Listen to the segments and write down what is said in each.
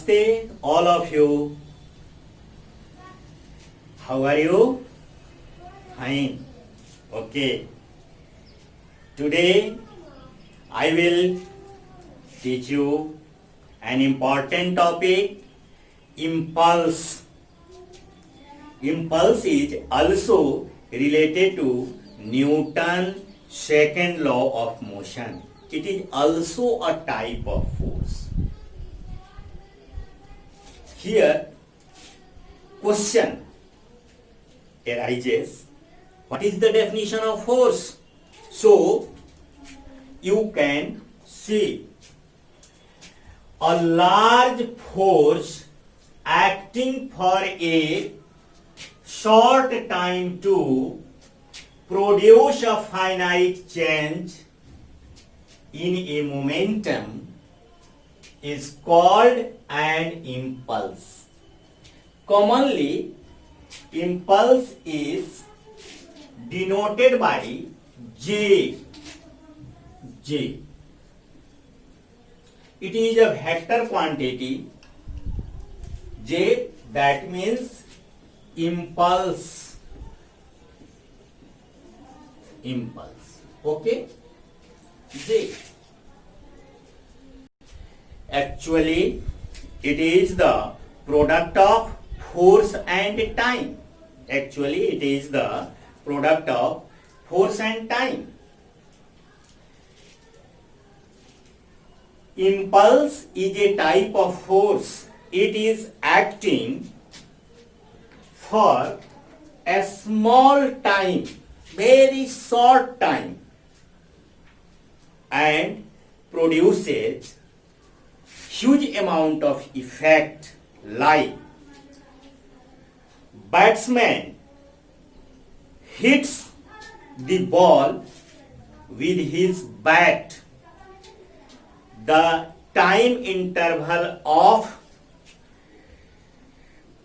Namaste, all of you. How are you? Fine. Okay. Today I will teach you an important topic, impulse. Impulse is also related to Newton's second law of motion. It is also a type of force. Here, question arises, what is the definition of force? So, you can see a large force acting for a short time to produce a finite change in a momentum is called an impulse. Commonly, impulse is denoted by J. It is a vector quantity J, that means impulse. Okay? J. Actually, it is the product of force and time. Actually, it is the product of force and time. Impulse is a type of force. It is acting for a small time, very short time, and produces huge amount of effect, like batsman hits the ball with his bat. The time interval of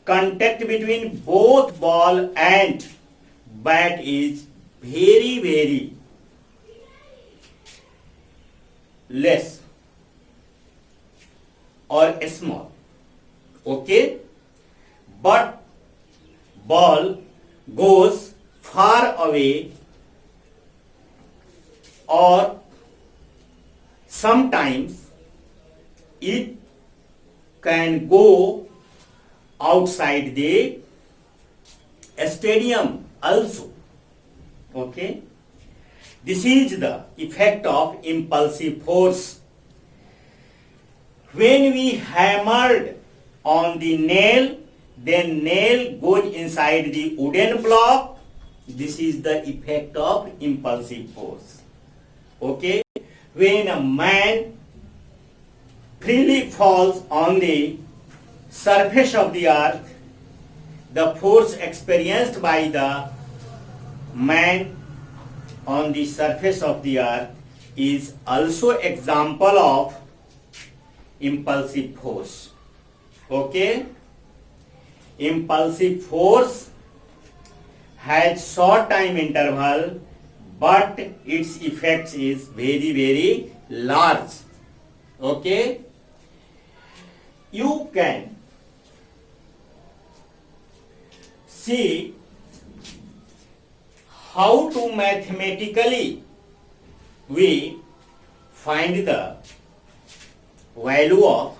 contact between both ball and bat is very, very less or small. Okay? But ball goes far away, or sometimes it can go outside the stadium also. Okay? This is the effect of impulsive force. When we hammered on the nail, then nail goes inside the wooden block. This is the effect of impulsive force. Okay? When a man freely falls on the surface of the earth, the force experienced by the man on the surface of the earth is also example of impulsive force. Okay? Impulsive force has short time interval, but its effects is very, very large. Okay? You can see how to mathematically we find the value of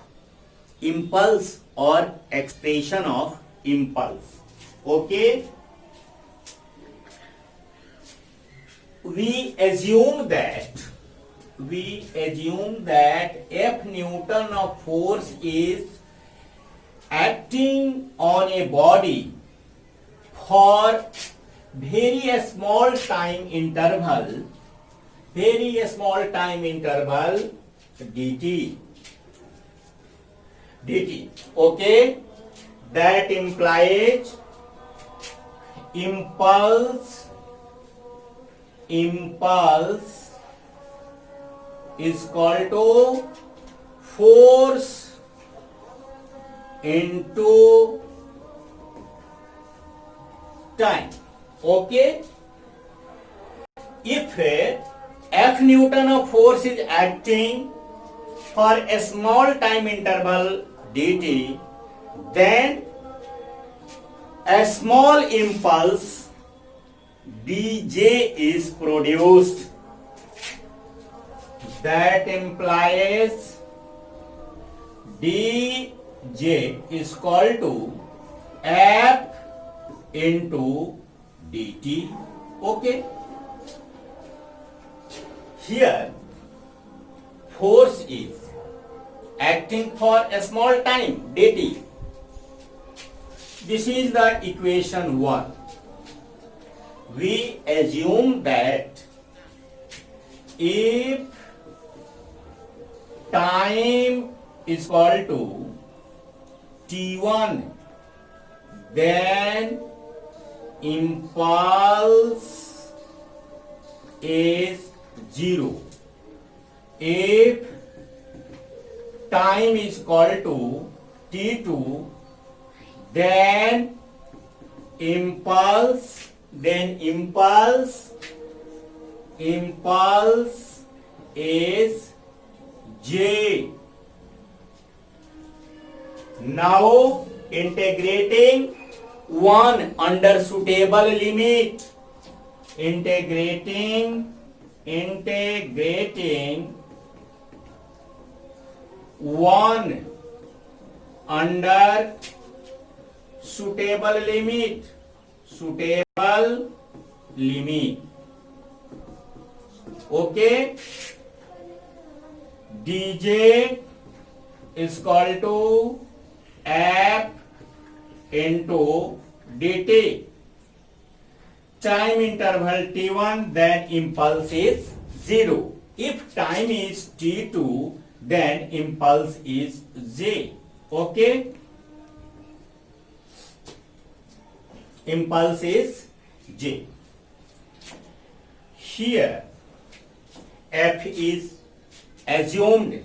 impulse or expression of impulse. Okay? We assume that F Newton of force is acting on a body for very small time interval dt. Okay? That implies impulse is equal to force into time. Okay? If F Newton of force is acting for a small time interval dt, then a small impulse dj is produced. That implies dj is equal to f into dt. Okay. Here force is acting for a small time dt. This is the equation 1. We assume that if time is equal to t1, then impulse is 0. If time is equal to t2, then impulse is j. Now integrating 1 under suitable limit, integrating 1 under suitable limit, okay, dj is equal to f into dt. Time interval t1, then impulse is 0. If time is t2, then impulse is j. Okay, impulse is j. Here f is assumed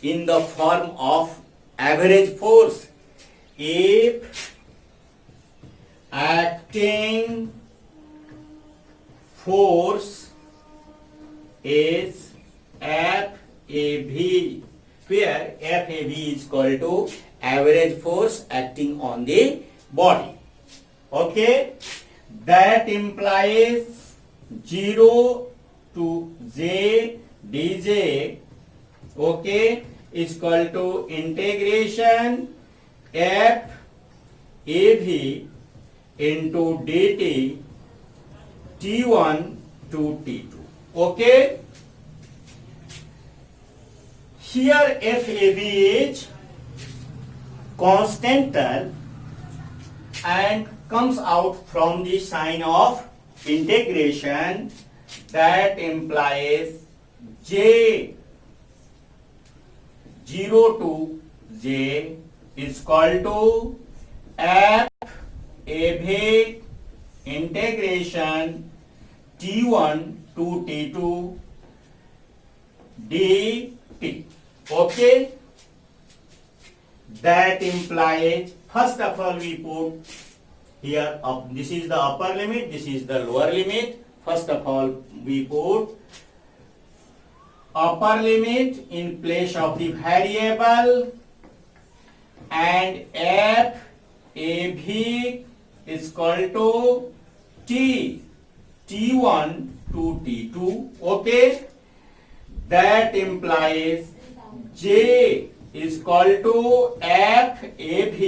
in the form of average force. If acting force is FAV, where FAV is equal to average force acting on the body. Okay, that implies 0 to j dj, okay, is equal to integration f av into dt t1 to t2. Okay, here FAV is constant term and comes out from the sign of integration. That implies j 0 to j is equal to f av integration t1 to t2 dt. Okay, that implies, first of all we put here up, this is the upper limit, this is the lower limit. First of all we put upper limit in place of the variable, and f av is equal to t1 to t2. Okay, that implies j is equal to f av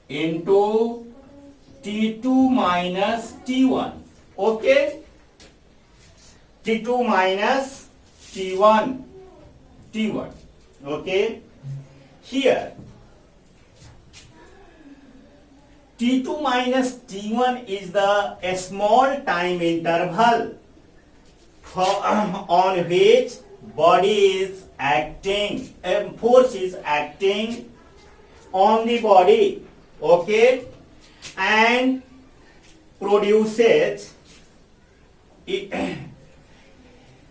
into t2 minus t1. Okay, t2 minus t1. Okay, here t2 minus t1 is the a small time interval on which body is acting, force is acting on the body. Okay, and produces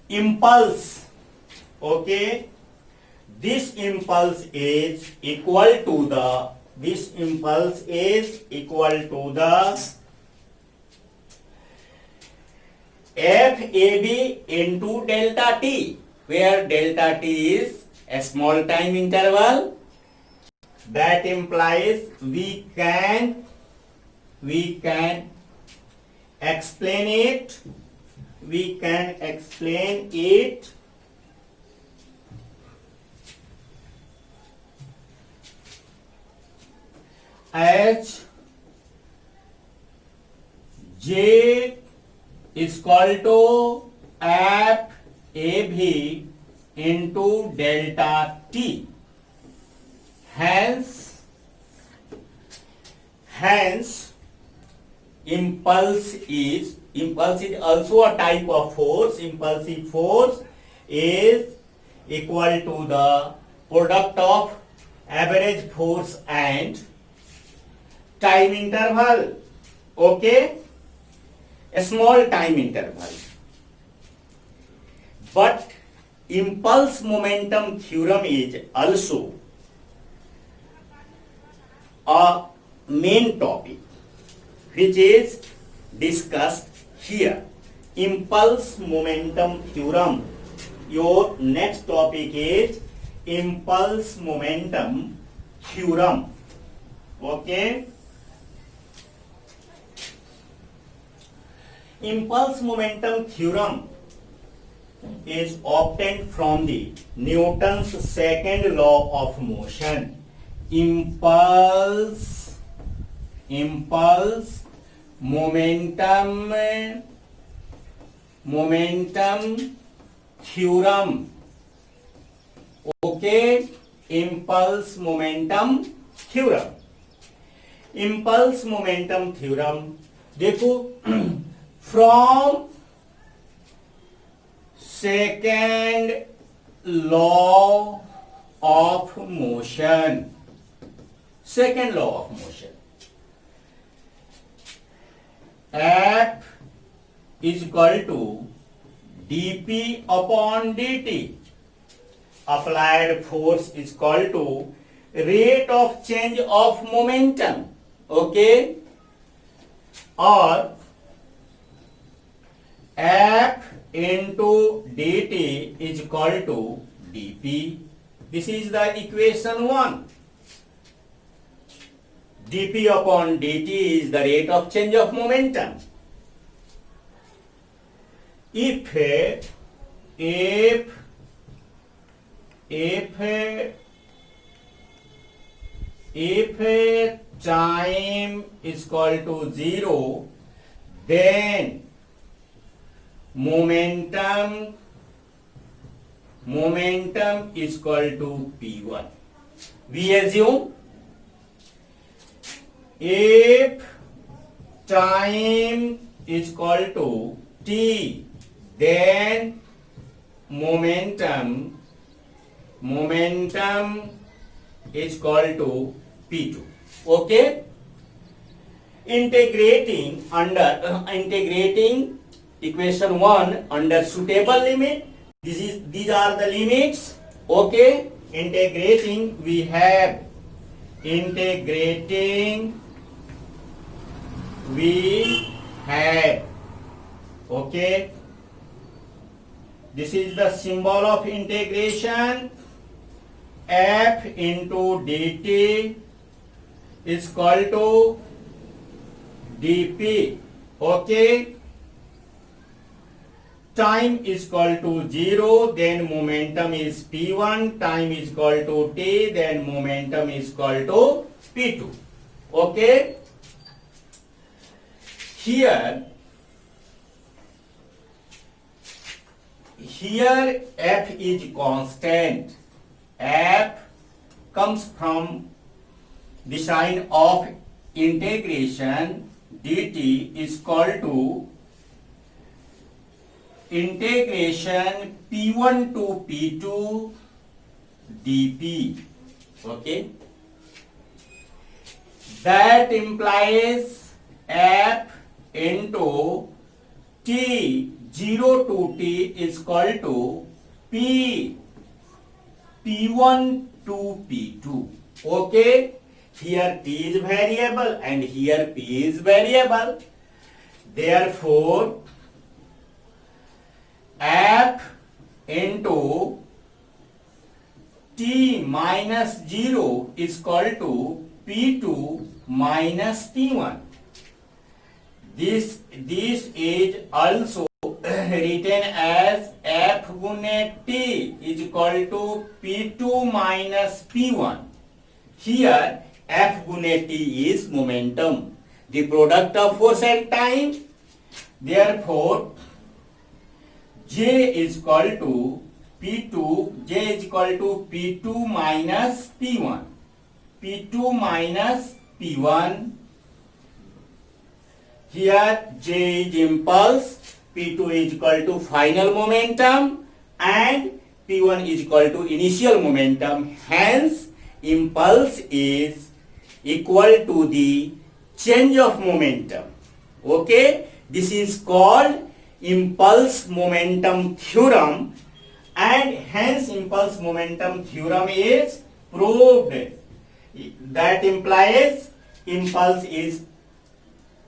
impulse. Okay, this impulse is equal to the FAB into delta t, where delta t is a small time interval That implies we can explain it. We can explain it as J is equal to F AV into delta T. Hence, impulse is also a type of force. Impulsive force is equal to the product of average force and time interval. Okay, a small time interval. But impulse momentum theorem is also a main topic which is discussed here. Impulse momentum theorem. Your next topic is impulse momentum theorem. Okay. Impulse momentum theorem is obtained from the Newton's second law of motion. Impulse momentum theorem. Okay, impulse momentum theorem. Impulse momentum theorem देखो from second law of motion. Second law of motion. F is equal to dp upon dt. Applied force is equal to rate of change of momentum. Okay, or F into dt is equal to dp. This is the equation 1. dp upon dt is the rate of change of momentum. If time is equal to 0, then momentum is equal to P1. We assume if time is equal to T, then momentum is equal to P2. Okay? Integrating equation 1 under suitable limit. These are the limits. Okay? Integrating, we have okay, this is the symbol of integration. F into dt is equal to dp. Okay, time is equal to 0, then momentum is p1. Time is equal to t, then momentum is equal to p2. Okay, here F is constant. F comes from the sign of integration. Dt is equal to integration P1 to P2 dp. Okay, that implies F into T 0 to T is equal to P1 to P2. Okay, here T is variable and here P is variable. Therefore, F into t minus 0 is equal to P2 minus P1. This is also written as F गुने T is equal to P2 minus P1. Here F गुने T is momentum, the product of force and time. Therefore, J is equal to P2, J is equal to P2 minus P1. P2 minus P1. Here J is impulse, P2 is equal to final momentum and P1 is equal to initial momentum. Hence, impulse is equal to the change of momentum. Okay, this is called impulse momentum theorem, and hence impulse momentum theorem is proved. That implies impulse is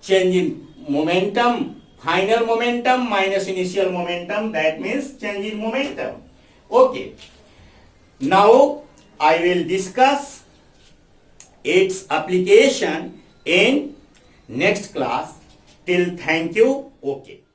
change in momentum, final momentum minus initial momentum, that means change in momentum. Okay, now I will discuss its application in next class. Till thank you. Okay.